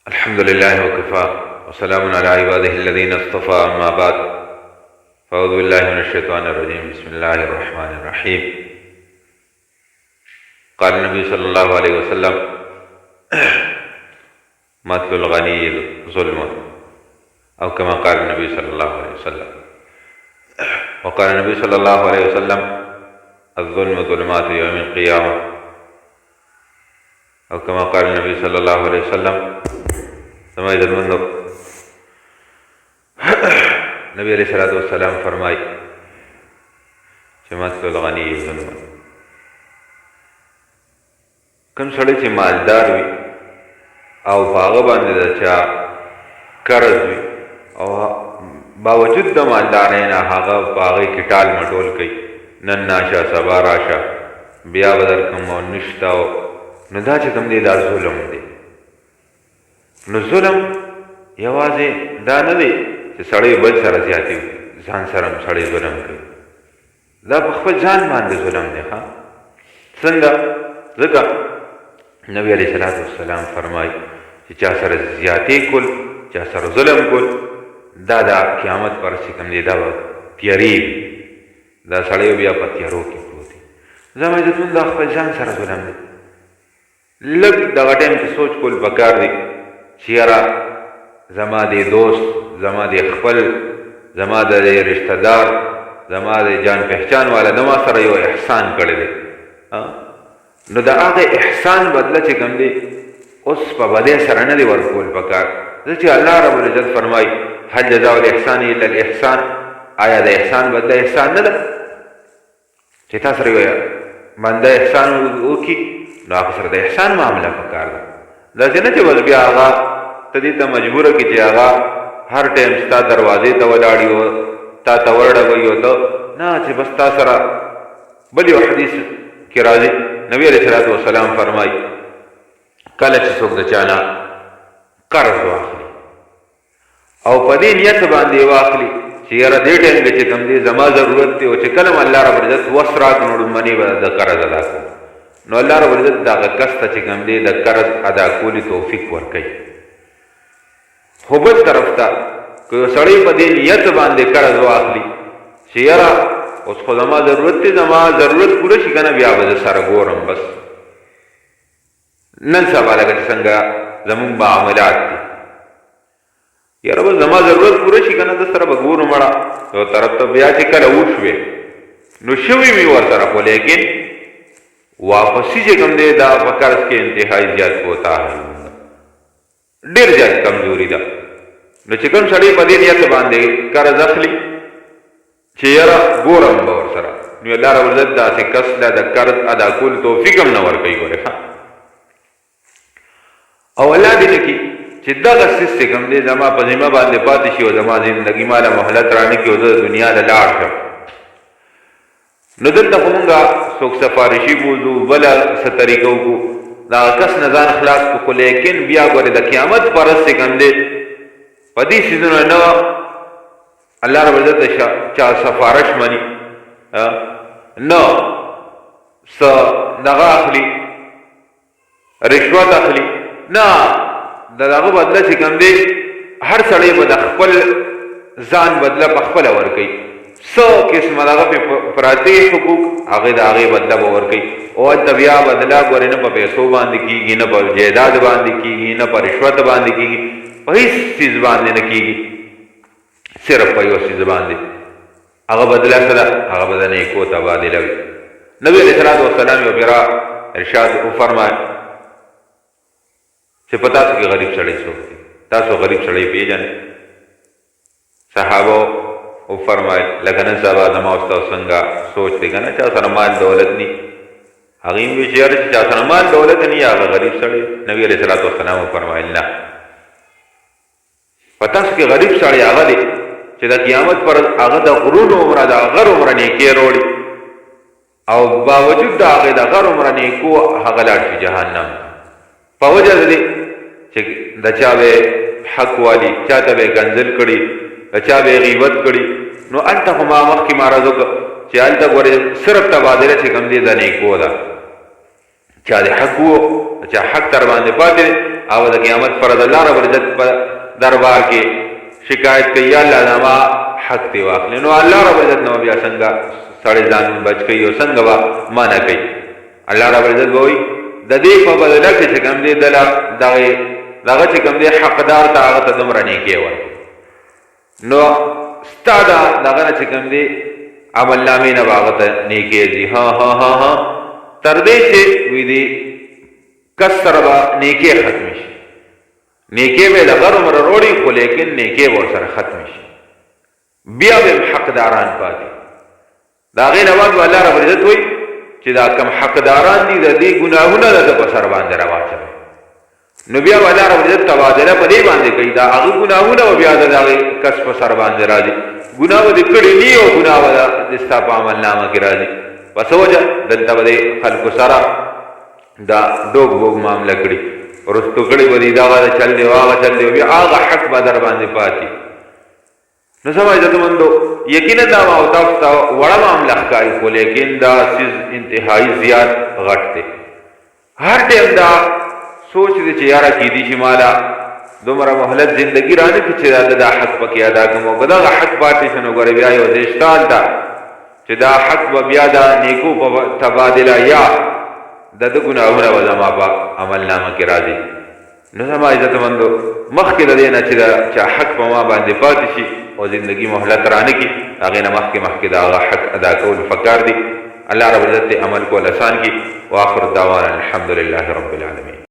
الحمد لله وكفى وسلام على عباده الذين اصطفى أما بعد فأعوذ بالله من الشيطان الرجيم بسم الله الرحمن الرحيم قال النبي صلى الله عليه وسلم مثل الغني ظلم أو كما قال النبي صلى الله عليه وسلم. وقال النبي صلى الله عليه وسلم الظلم ظلمات يوم القيامة أو كما قال النبي صلى الله عليه وسلم. زما عزتمندو نبی علیہ الصلوۃ والسلام فرمائی چې مثل الغنی ظلم، کوم سړی چې مالدار وي او په هغه باندې د چا قرض وي او باوجود د مالدارۍ نه هغه په هغې کې ټال مټول کوي، نن ناشه سبا راشه بیا به درکړم او نشته، نو دا چې کوم دی دا ظلم دی. نو ظلم یوازې دا نه دی چې سړی بل سره زیاتي ځان سره هم سړی ظلم کوي، دا په خپل ځان باندې ظلم دی. څنګه؟ ځکه نبی علیه صلات وسلام فرمایي چې چا سره زیاتې کول، چا سره ظلم کول، دا د قیامت پر چې کوم دی دا به تیارې وي، دا سړی بیا په تیارو کې پروت دی. زما عزتمندو دا خپل ځان سره ظلم دی. لږ دغه ټایم کې سوچ کول پکار دی چې یاره زما د دوست، زما د خپل، زما د رشتہ دار، زما د جان پہچان والا د ما سره یو احسان کړی دی، نو د هغه احسان بدله چې کوم دی اوس په بدۍ سره نه دی ورکول پکار. ځکه چې الله رب العزت فرمایي هل جزاء الاحسان الا الاحسان، آیا د احسان بدله احسان نه ده؟ چې تا سره یو بنده احسان وکړي نو هغه سره د احسان معامله پکار ده. داسې نه چې بس بیا هغه ته دې ته مجبوره کړي چې هغه هر ټایم ستا دروازې ته ولاړي او تا ته ورډوي او ته نه، چې بس تا سره بل یو حدیث کې راځي نبی علیه صلات وسلام فرمایي کله چې څوک د چا نه قرض واخلي او په دې نیت باندې واخلي چې یاره دې ټایم کې چې کوم دی زما ضرورت دی او چې کله م الله رب العزت وس راکړي نو ډومنې به د قرض ادا کړو، نو الله رب العزت دغه کس ته چې کوم دی د قرض ادا کولي توفیق ورکوي. خو بل طرف ته که یو سړی په دې نیت باندې قرض واخلي چې یاره اوس خو زما ضرورت دی، زما ضرورت پوره شي که نه بیا به زه سره ګورم، بس نن سبا لکه چې څنګه زمونږ معاملات دي، یاره بس زما ضرورت پوره شي که نه زه سره به ګورم مړه یو طرف ته بیا چې کله وشوې نو شوي وي ورسره، خو لیکن واپسی چې کوم دی دا په قرض کې انتهایی زیات کوتاه ډېر زیات کمزوري ده. نو چې کوم سړی په دې نیت باندې قرض اخلي چې یاره ګورم به ورسره، نو الله رب العزت داسې کس له د قرض ادا کولو توفیق هم نه ورکوي. ګورې او الله دې نه کړي چې دغه څیز چې کوم دی زما په ذمه باندې پاتې شي او زما زندګي ماله مهلت رانه کړي او زه د دنیا له لاړ شم. نو دلته خو مونږه څوک سفارشي بوځو بله څه طریقه وکړو د هغه کس نه ځان خلاص کړو، خو لیکن بیا ګورې د قیامت په ورځ چې کوم دی په دې څیزونو نه الله رب العزت د چا سفارش مني، نه څه دغه اخلي رشوت اخلي، نه د هغه بدله چې کوم دی هر سړی به د خپل ځان بدله په خپله ورکوي، څه قسمه دغه پراته حقوق هغې د هغې بدله به ورکوي، او هلته بیا بدله ګورې نه په پیسو باندې کېږي، نه په جایداد باندې کېږي، نه په رشوت باندې کېږي، په هېڅ څیز باندې نه کېږي، صرف په یو څیز باندې هغه بدله څه ده؟ هغه به د نیکو تبادله وي. نبي علیه صلات وسلام یو پیرا ارشاد وفرمایه چې په تاسو کې غریب سړی څوک دی؟ تاسو غریب سړی پېژنئ؟ صحابو وفرمایل لکه نن سبا زما او ستاسو څنګه سوچ دی که نه، چا سره مال دولت ني، هغې وایي چې یاره چې چا سره مال دولت ني هغه غریب سړی. نبي علیه صلات وسلام وفرمایل نه، په تاسو کې غریب سړی هغه دی چې د قیامت پر هغه د غرونو عمره د غر عمره نیکۍ راوړي او باوجود د هغې د غر عمره نیکو هغه لاړ شي جهنم په وجه د دې چې د چا به حق والي، چا ته به کنځل کړي، د چا به غیبت کړي، نو هلته خو ما مخکې معرض وکړه چې هلته ګورې صرف تبادله چې کوم دی د نیکو ده، چا د حق و چا حق تر باندې پاتې او د قیامت پر د الله رب العزت په دربار کې شکایت کوي یا الله زما حق دی واخلې، نو الله رب العزت نو بیا څنګه سړی ځان بچ کوي او څنګه به منع کوي. الله رب العزت به وایي د دې په بدله کې چې کوم دی دغه چې کوم دی حقدار ته هغه ته دومره نیکي ورکړي، نو ستا دغه نه چې کوم دی عمل نامې نه به هغه ته نیکي ځي. تر دې چې وي دي کس سره به نیکي ختم شي، نیکي به د غر عمر روړي خو لیکن نیکي به ورسره ختم شي، بیا به حقداران پاتې. د هغې نه بعد به الله رب العزت وایي چې دا کم حقداران دي د دې ګناهونه د ده په سر باندې راواچوئ، نو بیا به الله رب العزت تبادله په دې باندې کوي، دا هغه ګناهونه به بیا د هغې کس په سر باندې راځي، ګناه به دې کړي ني او ګناه به د ستا په عملنامه کې راځي. په څه وجه دلته به د خلکو سره دا ډوګ بوګ معامله کړي، رستو کړي به دي دغه چل دی هغه چل دی، بیا هغه حق به در باندې پاتې. نو سم عزتمندو یقینا دا ما او تاسو ته وړه معامله ښکاري، خو لیکن دا څیز انتهایی زیات غټ دی. هر ټیم دا سوچ دی چې یاره کیدی شي مالا دومره مهلت زندگی رانه کړي چې دا حق پکې ادا کړم، او که دغه حق پاتې شي نو ګوره بیا یو دیشتال ده چې دا حق به بیا د نیکو په تبادله یا د ده ګناهونه به زما په عملنامه کې راځي. نو زما عزتمندو مخکې د دې نه چې چا حق په ما باندې پاتې شي او زندگی مهلت رانه کړي، هغې نه مخکې د هغه حق ادا کول پکار دي. الله رب العزت عمل کول اسان کړي. واخر دعوانا الحمد لله رب العالمین.